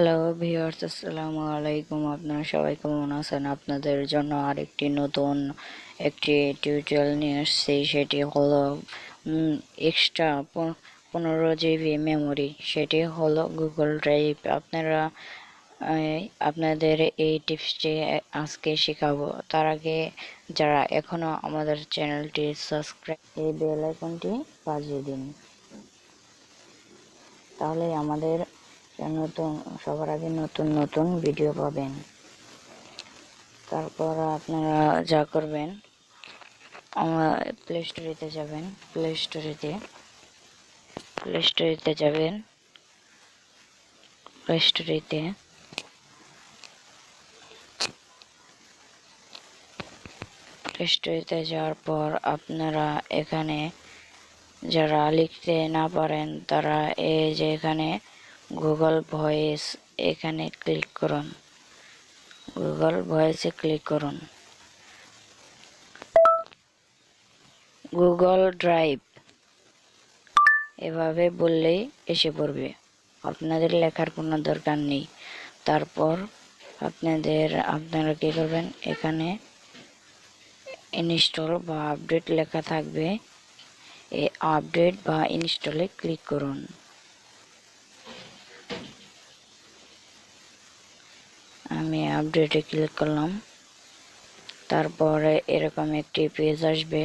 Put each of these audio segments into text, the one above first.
Hello viewers, আসসালামু আলাইকুম। আপনারা সবাই কেমন আছেন? আপনাদের জন্য আরেকটি নতুন একটি টিউটোরিয়াল নিয়ে এসেছি। সেটি হলো এক্সট্রা 15 GB মেমোরি। সেটি হলো গুগল ড্রাইভ। আপনাদের এই টিপসটি আজকে শেখাবো। তার আগে যারা এখনো আমাদের চ্যানেলটি সাবস্ক্রাইব, এই বেল আইকনটি বাজিয়ে দিন, তাহলে আমাদের সবার আগে নতুন নতুন ভিডিও পাবেন। তারপর আপনারা যা করবেন, আমার প্লে স্টোরেতে যাবেন। প্লে স্টোরেতে যাবেন। প্লে স্টোরেতে যাওয়ার পর আপনারা এখানে যারা লিখতে না পারেন তারা এই যে এখানে গুগল ভয়েস, এখানে ক্লিক করুন। গুগল ভয়েসে ক্লিক করুন। গুগল ড্রাইভ এভাবে বললেই এসে পড়বে, আপনাদের লেখার কোনো দরকার নেই। তারপর আপনারা কি করবেন, এখানে ইনস্টল বা আপডেট লেখা থাকবে, এই আপডেট বা ইনস্টলে ক্লিক করুন। আমি আপডেটে ক্লিক করলাম। তারপরে এরকম একটি পেজ আসবে।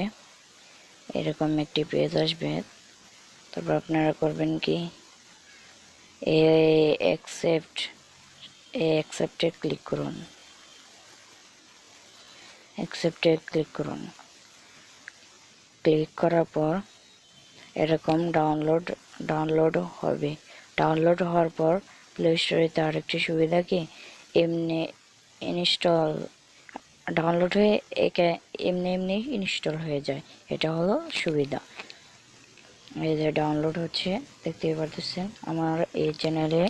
তারপর আপনারা করবেন কি, অ্যাকসেপ্টে ক্লিক করুন। ক্লিক করার পর এরকম ডাউনলোড হবে। ডাউনলোড হওয়ার পর প্লে স্টোরেতে আরেকটি সুবিধা কি, এমনি ইনস্টল ডাউনলোড হয়ে এমনি ইনস্টল হয়ে যায়। এটা হলো সুবিধা। এই যে ডাউনলোড হচ্ছে, দেখতেই পারতেছেন। আমার এই চ্যানেলে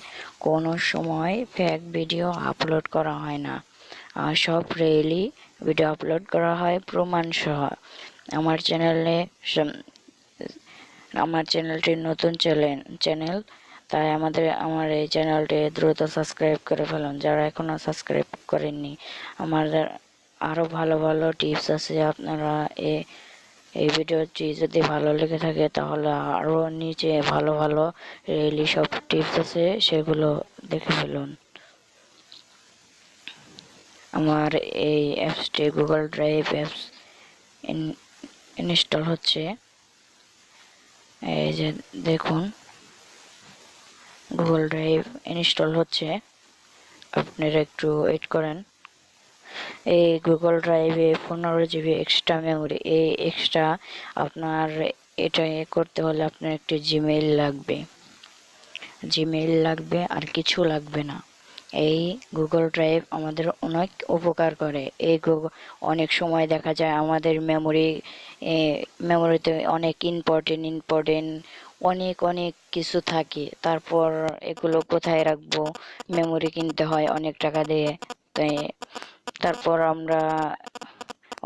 কোনো সময় ফেক ভিডিও আপলোড করা হয় না, সব রিয়েলি ভিডিও আপলোড করা হয় প্রমাণ সহ। আমার চ্যানেলটি নতুন চ্যানেল, তাই আমার এই চ্যানেলটি দ্রুত সাবস্ক্রাইব করে ফেলুন যারা এখনো সাবস্ক্রাইব করেননি। আমাদের আরও ভালো ভালো টিপস আছে। আপনারা এই ভিডিওটি যদি ভালো লেগে থাকে তাহলে আরও নিচে ভালো ভালো রিয়েলি সব টিপস আছে, সেগুলো দেখে ফেলুন। আমার এই অ্যাপসটি গুগল ড্রাইভ অ্যাপস ইনস্টল হচ্ছে। এই যে দেখুন, গুগল ড্রাইভ ইনস্টল হচ্ছে। আপনারা একটু ওয়েট করেন। এই গুগল ড্রাইভে 15 GB এক্সট্রা মেমোরি। এই এক্সট্রা আপনার এটা করতে হলে আপনার একটি জিমেইল লাগবে, আর কিছু লাগবে না। এই গুগল ড্রাইভ আমাদের অনেক উপকার করে। অনেক সময় দেখা যায় আমাদের মেমোরিতে অনেক ইম্পর্টেন্ট অনেক কিছু থাকে। তারপর এগুলো কোথায় রাখবো, মেমোরি কিনতে হয় অনেক টাকা দিয়ে। তাই তারপর আমরা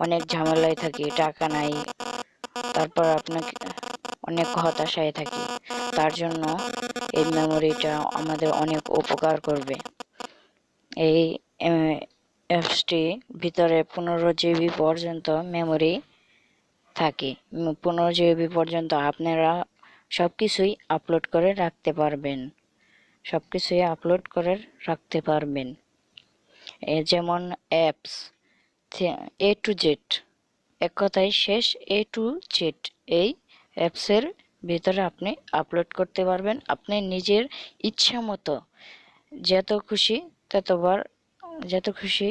অনেক ঝামেলায় থাকি, টাকা নাই। তারপর আপনাকে অনেক হতাশায় থাকি। তার জন্য এই মেমোরিটা আমাদের অনেক উপকার করবে। এই অ্যাপসটি ভিতরে 15 GB পর্যন্ত মেমোরি থাকে। 15 GB পর্যন্ত আপনারা সবকিছুই আপলোড করে রাখতে পারবেন। যেমন অ্যাপস A to Z, এক কথায় শেষ A to Z। এই অ্যাপসের ভিতরে আপনি আপলোড করতে পারবেন আপনি নিজের ইচ্ছা মতো, যত খুশি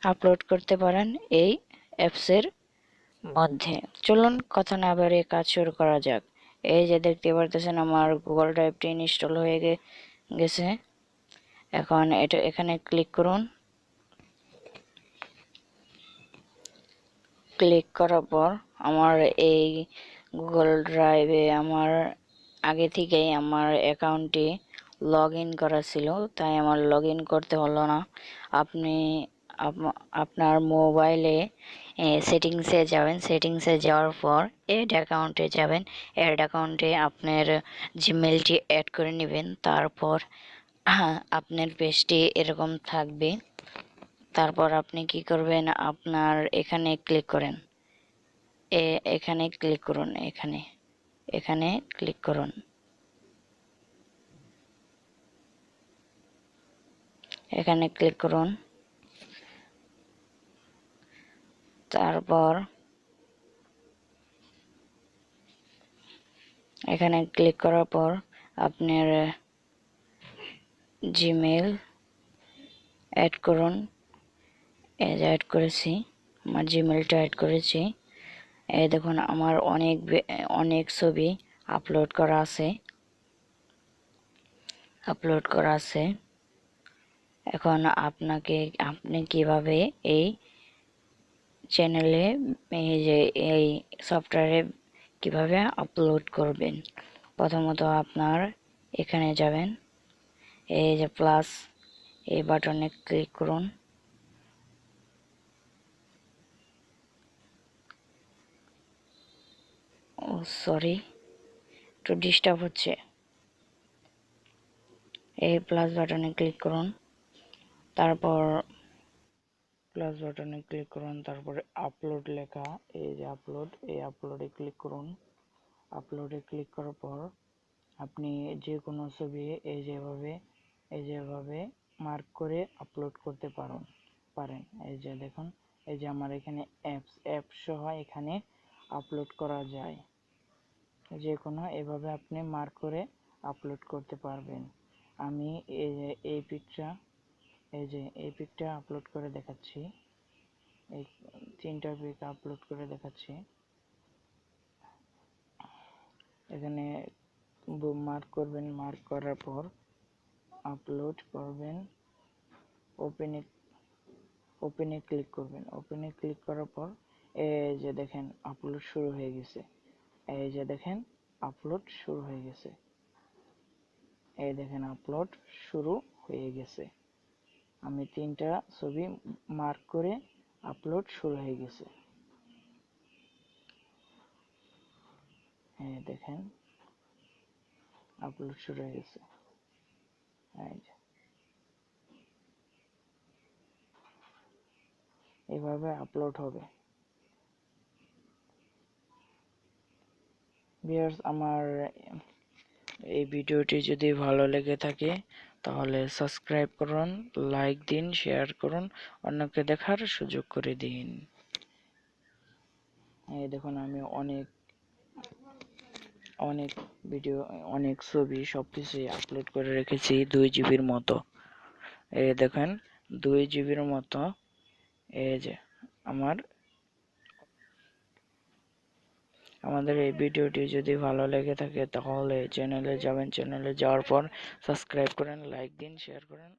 আপলোড করতে পারেন এই অ্যাপসের মধ্যে। চলুন কথা না বাড়িয়ে কাজ শুরু করা যাক। এই যে দেখতে পারতেছেন আমার গুগল ড্রাইভটি ইনস্টল হয়ে গেছে। এখন এখানে ক্লিক করুন। ক্লিক করার পর আমার এই গুগল ড্রাইভে আমার আগে থেকেই আমার অ্যাকাউন্টটি লগ ইন করা ছিল, তাই আমার লগ ইন করতে হলো না। আপনি আপনার মোবাইলে সেটিংসে যাবেন, সেটিংসে যাওয়ার পর অ্যাড অ্যাকাউন্টে যাবেন। অ্যাড অ্যাকাউন্টে আপনার জিমেলটি অ্যাড করে নেবেন। তারপর আপনার পেজটি এরকম থাকবে। তারপর আপনি কি করবেন, আপনার এখানে ক্লিক করেন, এখানে ক্লিক করুন, এখানে ক্লিক করুন, এখানে ক্লিক করুন। তারপর এখানে ক্লিক করার পর আপনার জিমেল অ্যাড করুন। অ্যাড করেছি, আমার জিমেলটা অ্যাড করেছি। এই দেখুন আমার অনেক ছবি আপলোড করা আছে। এখন আপনি কিভাবে এই চ্যানেলে এই সফটওয়্যারে কিভাবে আপলোড করবেন। প্রথমত আপনার এখানে যাবেন, এই যে প্লাস এই বাটনে ক্লিক করুন। ও সরি, একটু ডিস্টার্ব হচ্ছে। এই প্লাস বাটনে ক্লিক করুন, তারপর তারপরে আপলোড লেখা, এই যে আপলোড, এই আপলোডে ক্লিক করুন। আপলোডে ক্লিক করার পর আপনি যে কোনো ছবি এই যেভাবে মার্ক করে আপলোড করতে পারেন। এই যে দেখুন, এই যে আমার এখানে অ্যাপস সহ এখানে আপলোড করা যায়। যে কোনো এভাবে আপনি মার্ক করে আপলোড করতে পারবেন। আমি এই পিকটা আপলোড করে দেখাচ্ছি, এই 3টা পিক আপলোড করে দেখাচ্ছি। এখানে মার্ক করবেন, মার্ক করার পর আপলোড করবেন, ওপেনে ক্লিক করবেন। ওপেনে ক্লিক করার পর এই যে দেখেন আপলোড শুরু হয়ে গেছে। এই যে দেখেন আপলোড শুরু হয়ে গেছে। এই দেখেন আপলোড শুরু হয়ে গেছে। আমি 3টা ছবি মার্ক করে আপলোড শুরু হয়ে গেছে। এই দেখেন আপলোড শুরু হয়ে গেছে। এই যে এভাবে আপলোড হবে। ভিউয়ার্স, আমার এই ভিডিওটি যদি ভালো লেগে থাকে তাহলে সাবস্ক্রাইব করুন, লাইক দিন, শেয়ার করুন, অন্যকে দেখার সুযোগ করে দিন। এই দেখুন আমি অনেক ভিডিও, অনেক ছবি সবকিছু আপলোড করে রেখেছি 2 জিবির মতো। এই দেখেন 2 জিবির মতো। এই যে আমাদের এই ভিডিওটি যদি ভালো লেগে থাকে তাহলে চ্যানেলে যাবেন, চ্যানেলে যাওয়ার পর সাবস্ক্রাইব করেন, লাইক দিন, শেয়ার করেন।